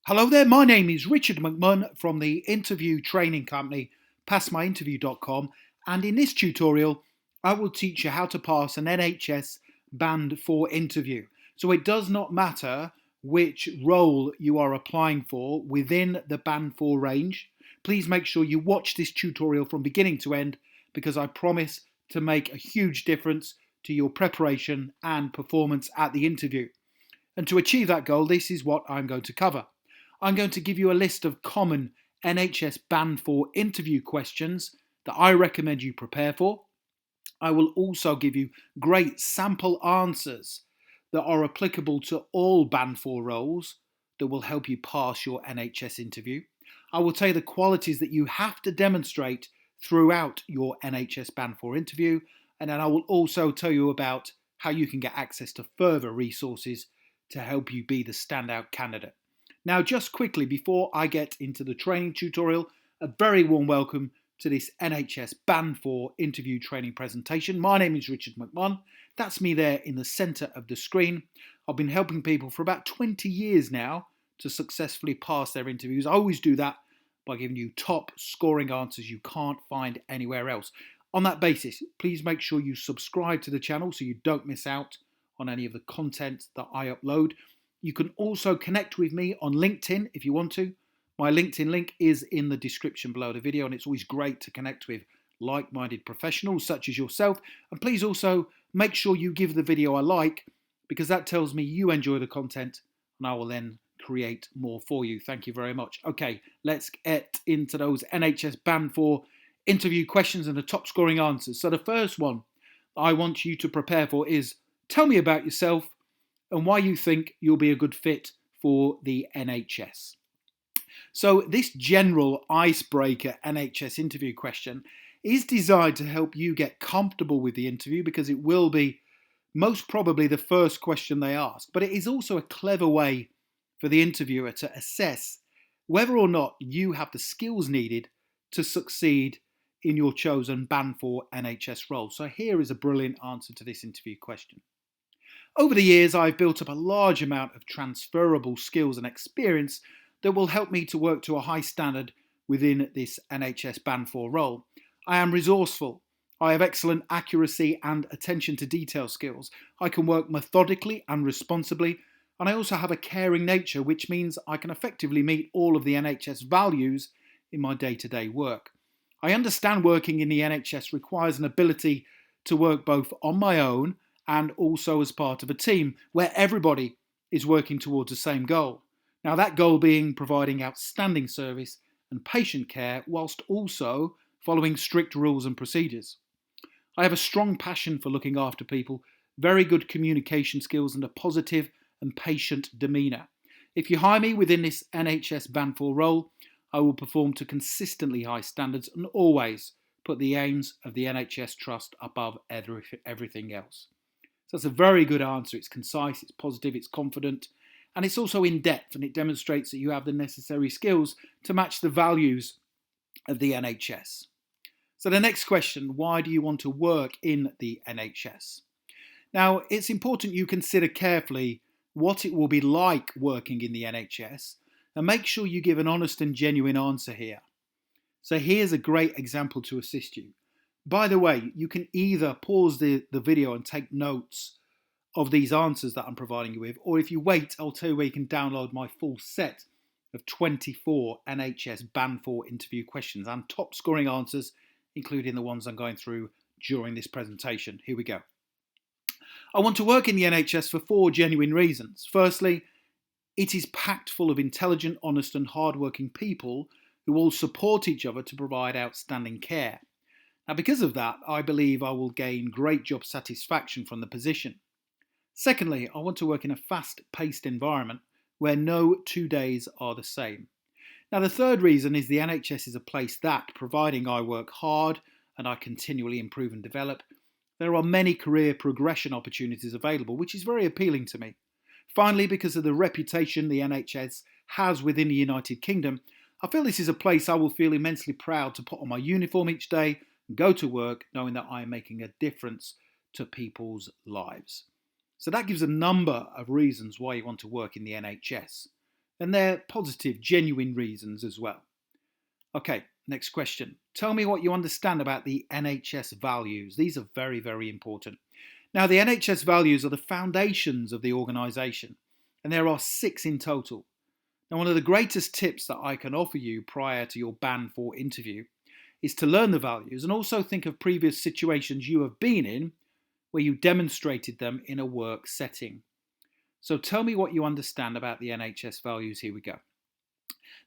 Hello there, my name is Richard McMunn from the interview training company passmyinterview.com, and in this tutorial I will teach you how to pass an NHS Band 4 interview. So it does not matter which role you are applying for within the Band 4 range. Please make sure you watch this tutorial from beginning to end, because I promise to make a huge difference to your preparation and performance at the interview. And to achieve that goal, this is what I'm going to cover. I'm going to give you a list of common NHS Band 4 interview questions that I recommend you prepare for. I will also give you great sample answers that are applicable to all Band 4 roles that will help you pass your NHS interview. I will tell you the qualities that you have to demonstrate throughout your NHS Band 4 interview, and then I will also tell you about how you can get access to further resources to help you be the standout candidate. Now, just quickly, before I get into the training tutorial, a very warm welcome to this NHS Band 4 interview training presentation. My name is Richard McMunn. That's me there in the centre of the screen. I've been helping people for about 20 years now to successfully pass their interviews. I always do that by giving you top scoring answers you can't find anywhere else. On that basis, please make sure you subscribe to the channel so you don't miss out on any of the content that I upload. You can also connect with me on LinkedIn if you want to. My LinkedIn link is in the description below the video, and it's always great to connect with like-minded professionals such as yourself. And please also make sure you give the video a like, because that tells me you enjoy the content and I will then create more for you. Thank you very much. Okay, let's get into those NHS Band 4 interview questions and the top scoring answers. So the first one I want you to prepare for is, tell me about yourself and why you think you'll be a good fit for the NHS. So this general icebreaker NHS interview question is designed to help you get comfortable with the interview, because it will be most probably the first question they ask. But it is also a clever way for the interviewer to assess whether or not you have the skills needed to succeed in your chosen Band 4 NHS role. So here is a brilliant answer to this interview question. Over the years, I've built up a large amount of transferable skills and experience that will help me to work to a high standard within this NHS Band 4 role. I am resourceful. I have excellent accuracy and attention to detail skills. I can work methodically and responsibly, and I also have a caring nature, which means I can effectively meet all of the NHS values in my day-to-day work. I understand working in the NHS requires an ability to work both on my own and also as part of a team where everybody is working towards the same goal. Now, that goal being providing outstanding service and patient care whilst also following strict rules and procedures. I have a strong passion for looking after people, very good communication skills and a positive and patient demeanour. If you hire me within this NHS Band 4 role, I will perform to consistently high standards and always put the aims of the NHS Trust above everything else. So that's a very good answer. It's concise, it's positive, it's confident, and it's also in depth, and it demonstrates that you have the necessary skills to match the values of the NHS. So the next question, why do you want to work in the NHS? Now, it's important you consider carefully what it will be like working in the NHS, and make sure you give an honest and genuine answer here. So here's a great example to assist you. By the way, you can either pause the video and take notes of these answers that I'm providing you with, or if you wait, I'll tell you where you can download my full set of 24 NHS Band 4 interview questions and top scoring answers, including the ones I'm going through during this presentation. Here we go. I want to work in the NHS for 4 genuine reasons. Firstly, it is packed full of intelligent, honest and hardworking people who all support each other to provide outstanding care. Now, because of that, I believe I will gain great job satisfaction from the position. Secondly, I want to work in a fast-paced environment where no 2 days are the same. Now, the third reason is the NHS is a place that, providing I work hard and I continually improve and develop, there are many career progression opportunities available, which is very appealing to me. Finally, because of the reputation the NHS has within the United Kingdom, I feel this is a place I will feel immensely proud to put on my uniform each day and go to work knowing that I am making a difference to people's lives. So that gives a number of reasons why you want to work in the NHS. and they're positive, genuine reasons as well. Okay, next question. Tell me what you understand about the NHS values. These are very, very important. Now, the NHS values are the foundations of the organisation, and there are 6 in total. Now, one of the greatest tips that I can offer you prior to your Band 4 interview is to learn the values and also think of previous situations you have been in where you demonstrated them in a work setting. So tell me what you understand about the NHS values. Here we go.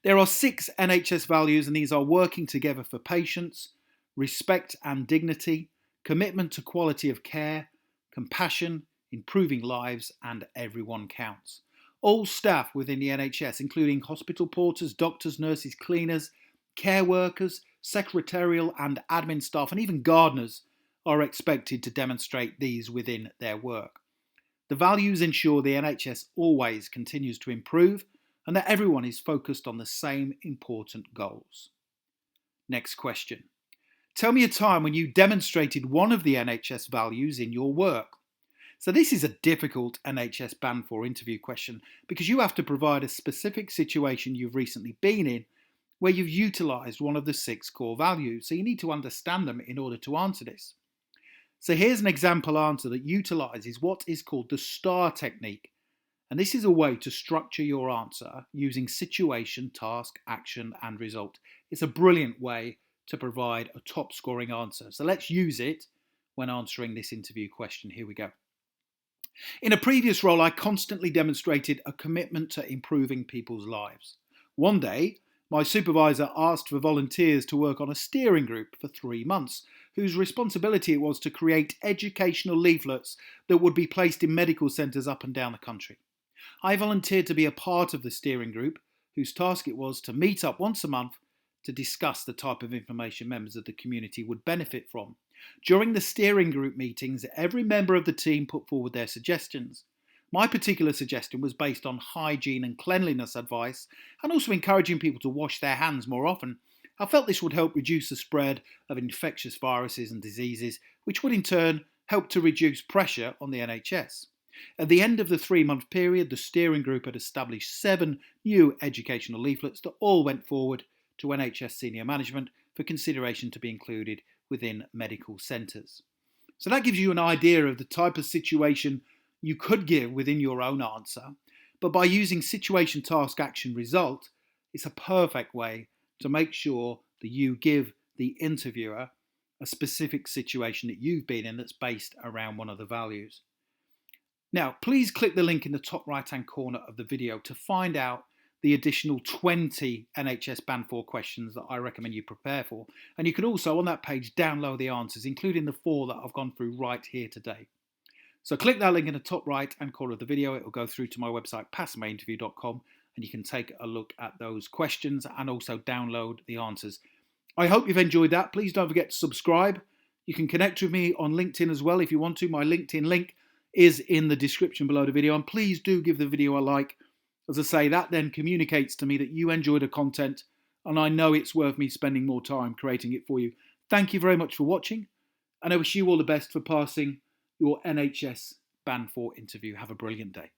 There are 6 NHS values, and these are working together for patients, respect and dignity, commitment to quality of care, compassion, improving lives, and everyone counts. All staff within the NHS, including hospital porters, doctors, nurses, cleaners, care workers, secretarial and admin staff, and even gardeners, are expected to demonstrate these within their work. The values ensure the NHS always continues to improve and that everyone is focused on the same important goals. Next question. Tell me a time when you demonstrated one of the NHS values in your work. So this is a difficult NHS Band 4 interview question because you have to provide a specific situation you've recently been in where you've utilised one of the 6 core values. So you need to understand them in order to answer this. So here's an example answer that utilises what is called the STAR technique. And this is a way to structure your answer using situation, task, action and result. It's a brilliant way to provide a top scoring answer. So let's use it when answering this interview question. Here we go. In a previous role, I constantly demonstrated a commitment to improving people's lives. One day, my supervisor asked for volunteers to work on a steering group for 3 months, whose responsibility it was to create educational leaflets that would be placed in medical centres up and down the country. I volunteered to be a part of the steering group, whose task it was to meet up once a month to discuss the type of information members of the community would benefit from. During the steering group meetings, every member of the team put forward their suggestions. My particular suggestion was based on hygiene and cleanliness advice and also encouraging people to wash their hands more often. I felt this would help reduce the spread of infectious viruses and diseases, which would in turn help to reduce pressure on the NHS. At the end of the 3-month period, the steering group had established 7 new educational leaflets that all went forward to NHS senior management for consideration to be included within medical centres. So that gives you an idea of the type of situation you could give within your own answer, but by using situation, task, action, result, it's a perfect way to make sure that you give the interviewer a specific situation that you've been in that's based around one of the values. Now, please click the link in the top right-hand corner of the video to find out the additional 20 NHS Band 4 questions that I recommend you prepare for. And you can also, on that page, download the answers, including the 4 that I've gone through right here today. So click that link in the top right-hand corner of the video. It will go through to my website, passmyinterview.com, and you can take a look at those questions and also download the answers. I hope you've enjoyed that. Please don't forget to subscribe. You can connect with me on LinkedIn as well if you want to. My LinkedIn link is in the description below the video, and please do give the video a like. As I say, that then communicates to me that you enjoy the content and I know it's worth me spending more time creating it for you. Thank you very much for watching, and I wish you all the best for passing your NHS Band 4 interview. Have a brilliant day.